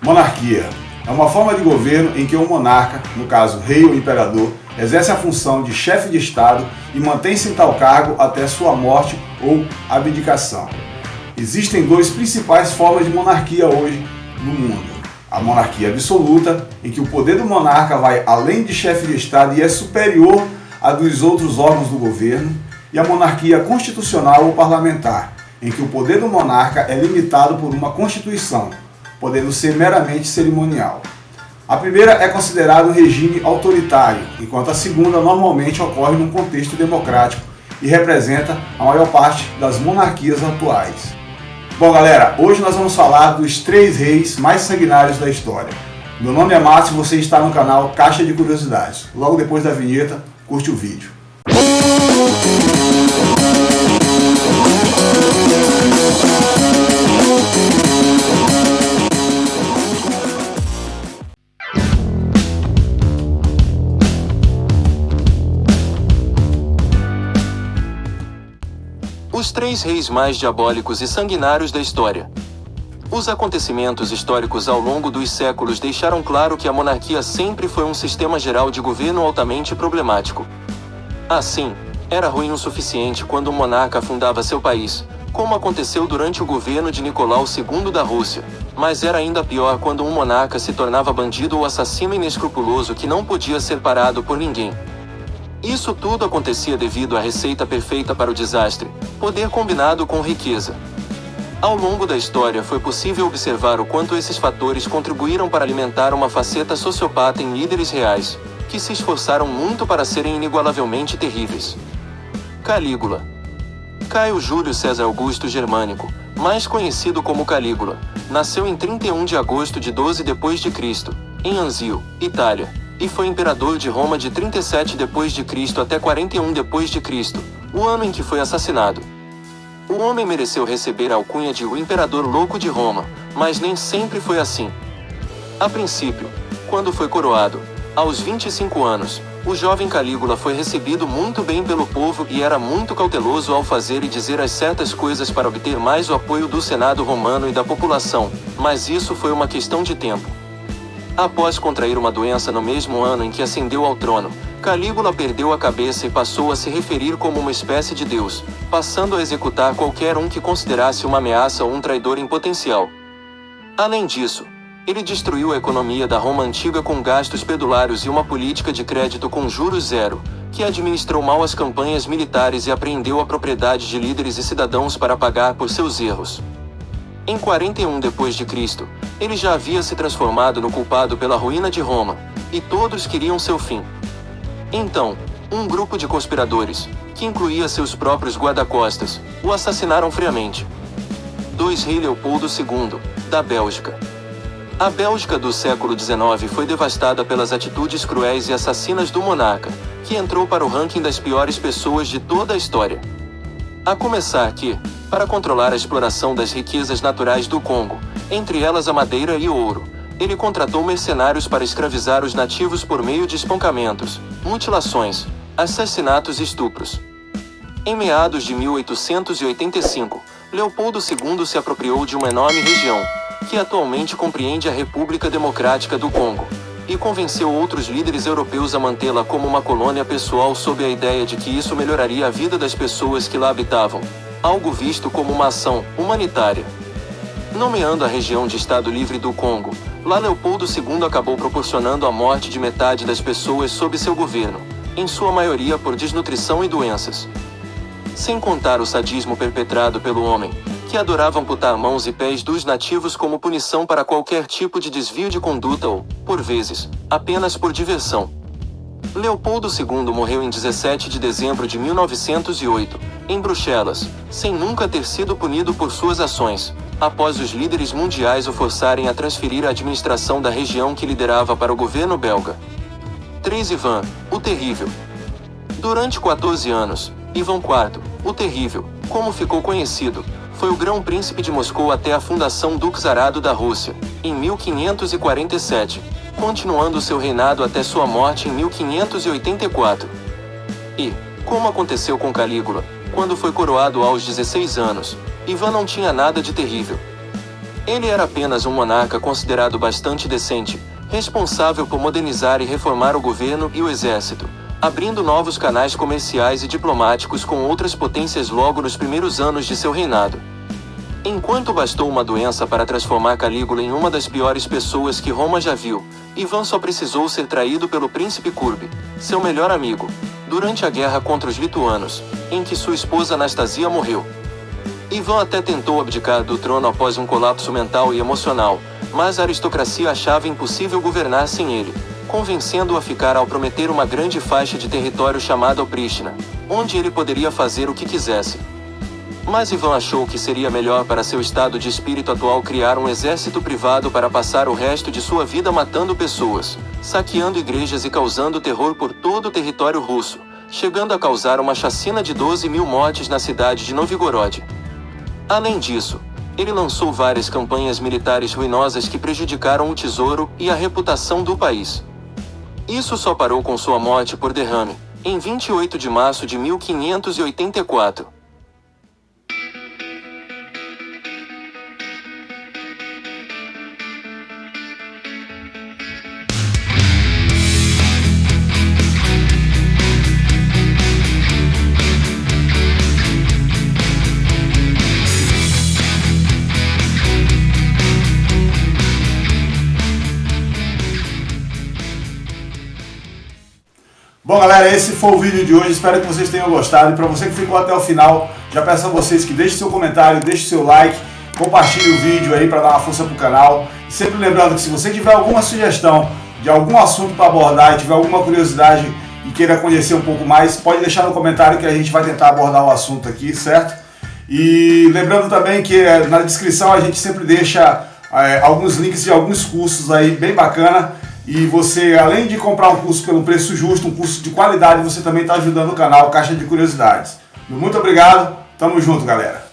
Monarquia é uma forma de governo em que o monarca, no caso rei ou imperador, exerce a função de chefe de Estado e mantém-se em tal cargo até sua morte ou abdicação. Existem duas principais formas de monarquia hoje no mundo. A monarquia absoluta, em que o poder do monarca vai além de chefe de Estado e é superior à dos outros órgãos do governo, e a monarquia constitucional ou parlamentar, em que o poder do monarca é limitado por uma constituição, podendo ser meramente cerimonial. A primeira é considerada um regime autoritário, enquanto a segunda normalmente ocorre num contexto democrático e representa a maior parte das monarquias atuais. Bom galera, hoje nós vamos falar dos 3 reis mais sanguinários da história. Meu nome é Márcio e você está no canal Caixa de Curiosidades. Logo depois da vinheta, curte o vídeo. Os 3 reis mais diabólicos e sanguinários da história. Os acontecimentos históricos ao longo dos séculos deixaram claro que a monarquia sempre foi um sistema geral de governo altamente problemático. Assim, era ruim o suficiente quando um monarca fundava seu país, como aconteceu durante o governo de Nicolau II da Rússia, mas era ainda pior quando um monarca se tornava bandido ou assassino inescrupuloso que não podia ser parado por ninguém. Isso tudo acontecia devido à receita perfeita para o desastre, poder combinado com riqueza. Ao longo da história foi possível observar o quanto esses fatores contribuíram para alimentar uma faceta sociopata em líderes reais, que se esforçaram muito para serem inigualavelmente terríveis. Calígula. Caio Júlio César Augusto Germânico, mais conhecido como Calígula, nasceu em 31 de agosto de 12 d.C., em Anzio, Itália, e foi imperador de Roma de 37 d.C. até 41 d.C., o ano em que foi assassinado. O homem mereceu receber a alcunha de o Imperador Louco de Roma, mas nem sempre foi assim. A princípio, quando foi coroado, aos 25 anos, o jovem Calígula foi recebido muito bem pelo povo e era muito cauteloso ao fazer e dizer as certas coisas para obter mais o apoio do Senado romano e da população, mas isso foi uma questão de tempo. Após contrair uma doença no mesmo ano em que ascendeu ao trono, Calígula perdeu a cabeça e passou a se referir como uma espécie de deus, passando a executar qualquer um que considerasse uma ameaça ou um traidor em potencial. Além disso, ele destruiu a economia da Roma antiga com gastos pedulários e uma política de crédito com juros zero, que administrou mal as campanhas militares e apreendeu a propriedade de líderes e cidadãos para pagar por seus erros. Em 41 d.C., ele já havia se transformado no culpado pela ruína de Roma, e todos queriam seu fim. Então, um grupo de conspiradores, que incluía seus próprios guarda-costas, o assassinaram friamente. 2 Rei Leopoldo II, da Bélgica. A Bélgica do século XIX foi devastada pelas atitudes cruéis e assassinas do monarca, que entrou para o ranking das piores pessoas de toda a história. A começar que, para controlar a exploração das riquezas naturais do Congo, entre elas a madeira e o ouro, ele contratou mercenários para escravizar os nativos por meio de espancamentos, mutilações, assassinatos e estupros. Em meados de 1885, Leopoldo II se apropriou de uma enorme região, que atualmente compreende a República Democrática do Congo, e convenceu outros líderes europeus a mantê-la como uma colônia pessoal sob a ideia de que isso melhoraria a vida das pessoas que lá habitavam, algo visto como uma ação humanitária. Nomeando a região de Estado Livre do Congo, lá Leopoldo II acabou proporcionando a morte de metade das pessoas sob seu governo, em sua maioria por desnutrição e doenças. Sem contar o sadismo perpetrado pelo homem, que adorava amputar mãos e pés dos nativos como punição para qualquer tipo de desvio de conduta ou, por vezes, apenas por diversão. Leopoldo II morreu em 17 de dezembro de 1908, em Bruxelas, sem nunca ter sido punido por suas ações, após os líderes mundiais o forçarem a transferir a administração da região que liderava para o governo belga. 3 Ivan, o Terrível. Durante 14 anos, Ivan IV, o Terrível, como ficou conhecido, foi o grão-príncipe de Moscou até a fundação do Czarado da Rússia, em 1547, continuando seu reinado até sua morte em 1584. E, como aconteceu com Calígula, quando foi coroado aos 16 anos, Ivan não tinha nada de terrível. Ele era apenas um monarca considerado bastante decente, responsável por modernizar e reformar o governo e o exército, abrindo novos canais comerciais e diplomáticos com outras potências logo nos primeiros anos de seu reinado. Enquanto bastou uma doença para transformar Calígula em uma das piores pessoas que Roma já viu, Ivan só precisou ser traído pelo príncipe Curbe, seu melhor amigo, durante a guerra contra os lituanos, em que sua esposa Anastasia morreu. Ivan até tentou abdicar do trono após um colapso mental e emocional, mas a aristocracia achava impossível governar sem ele, convencendo-o a ficar ao prometer uma grande faixa de território chamada Oprístina, onde ele poderia fazer o que quisesse. Mas Ivan achou que seria melhor para seu estado de espírito atual criar um exército privado para passar o resto de sua vida matando pessoas, saqueando igrejas e causando terror por todo o território russo, chegando a causar uma chacina de 12.000 mortes na cidade de Novgorod. Além disso, ele lançou várias campanhas militares ruinosas que prejudicaram o tesouro e a reputação do país. Isso só parou com sua morte por derrame, em 28 de março de 1584. Bom, galera, esse foi o vídeo de hoje, espero que vocês tenham gostado. E para você que ficou até o final, já peço a vocês que deixem seu comentário, deixem seu like, compartilhe o vídeo aí para dar uma força pro canal. E sempre lembrando que se você tiver alguma sugestão de algum assunto para abordar e tiver alguma curiosidade e queira conhecer um pouco mais, pode deixar no comentário que a gente vai tentar abordar o assunto aqui, certo? E lembrando também que na descrição a gente sempre deixa alguns links de alguns cursos aí bem bacana. E você, além de comprar um curso pelo preço justo, um curso de qualidade, você também está ajudando o canal Caixa de Curiosidades. Muito obrigado, tamo junto, galera.